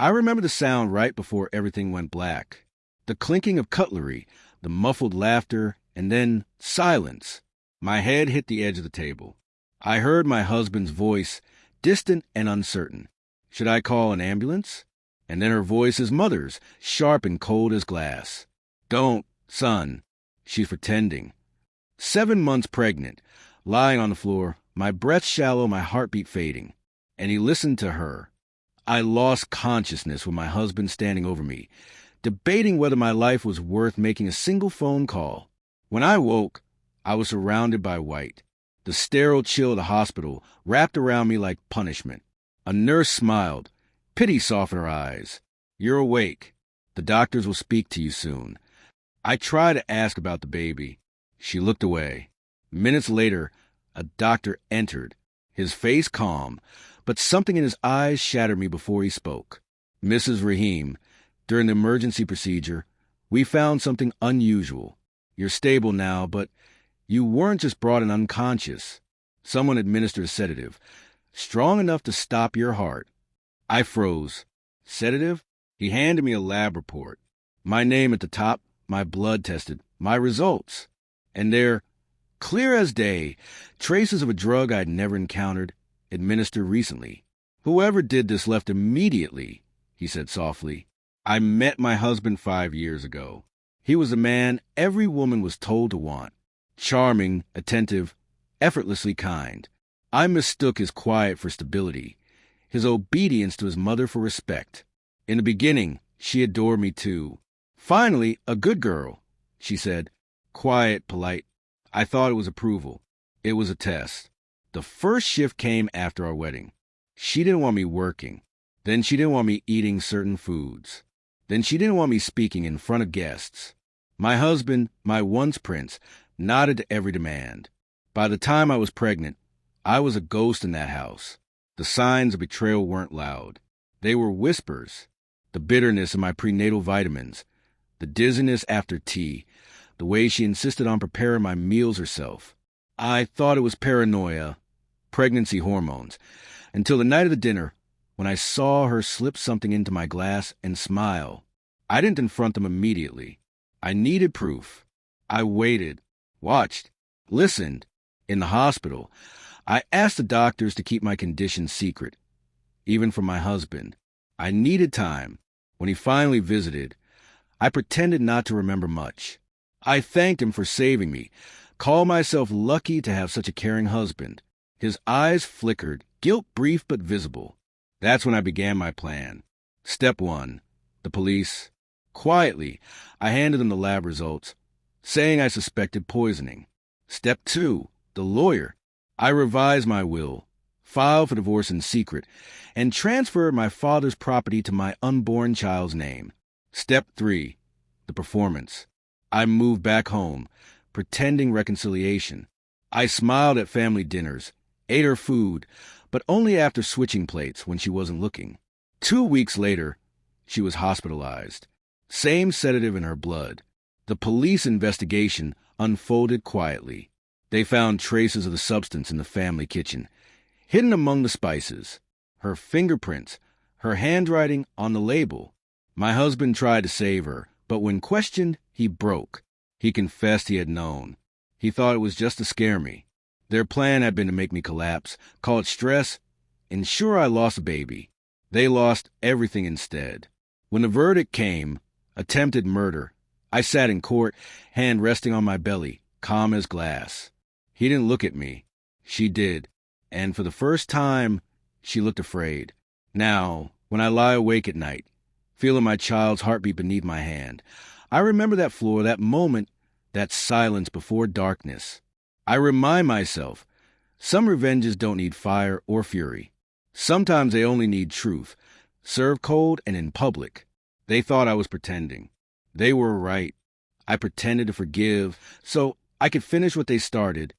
I remember the sound right before everything went black. The clinking of cutlery, the muffled laughter, and then silence. My head hit the edge of the table. I heard my husband's voice, distant and uncertain. Should I call an ambulance? And then her voice, his mother's, sharp and cold as glass. Don't, son. She's pretending. 7 months pregnant, lying on the floor, my breath shallow, my heartbeat fading. And he listened to her. I lost consciousness with my husband standing over me, debating whether my life was worth making a single phone call. When I woke, I was surrounded by white. The sterile chill of the hospital wrapped around me like punishment. A nurse smiled. Pity softened her eyes. You're awake. The doctors will speak to you soon. I tried to ask about the baby. She looked away. Minutes later, a doctor entered, his face calm, but something in his eyes shattered me before he spoke. Mrs. Rahim, during the emergency procedure, we found something unusual. You're stable now, but you weren't just brought in unconscious. Someone administered a sedative, strong enough to stop your heart. I froze. Sedative? He handed me a lab report. My name at the top, my blood tested, my results. And there, clear as day, traces of a drug I'd never encountered, administered recently. Whoever did this left immediately, he said softly. I met my husband 5 years ago. He was a man every woman was told to want. Charming, attentive, effortlessly kind. I mistook his quiet for stability, his obedience to his mother for respect. In the beginning, she adored me too. Finally, a good girl, she said. Quiet, polite. I thought it was approval. It was a test. The first shift came after our wedding. She didn't want me working. Then she didn't want me eating certain foods. Then she didn't want me speaking in front of guests. My husband, my once prince, nodded to every demand. By the time I was pregnant, I was a ghost in that house. The signs of betrayal weren't loud. They were whispers. The bitterness of my prenatal vitamins, the dizziness after tea, the way she insisted on preparing my meals herself. I thought it was paranoia, pregnancy hormones, until the night of the dinner, when I saw her slip something into my glass and smile. I didn't confront them immediately. I needed proof. I waited, watched, listened. In the hospital, I asked the doctors to keep my condition secret, even from my husband. I needed time. When he finally visited, I pretended not to remember much. I thanked him for saving me, called myself lucky to have such a caring husband. His eyes flickered, guilt brief but visible. That's when I began my plan. Step 1, the police. Quietly, I handed them the lab results, saying I suspected poisoning. Step 2, the lawyer. I revised my will, filed for divorce in secret, and transferred my father's property to my unborn child's name. Step 3, the performance. I moved back home, pretending reconciliation. I smiled at family dinners, ate her food, but only after switching plates when she wasn't looking. 2 weeks later, she was hospitalized. Same sedative in her blood. The police investigation unfolded quietly. They found traces of the substance in the family kitchen, hidden among the spices. Her fingerprints, her handwriting on the label. My husband tried to save her, but when questioned, he broke. He confessed he had known. He thought it was just to scare me. Their plan had been to make me collapse, call it stress, ensure I lost a baby. They lost everything instead. When the verdict came, attempted murder, I sat in court, hand resting on my belly, calm as glass. He didn't look at me. She did. And for the first time, she looked afraid. Now, when I lie awake at night, feeling my child's heartbeat beneath my hand, I remember that floor, that moment, that silence before darkness. I remind myself, some revenges don't need fire or fury. Sometimes they only need truth, served cold and in public. They thought I was pretending. They were right. I pretended to forgive so I could finish what they started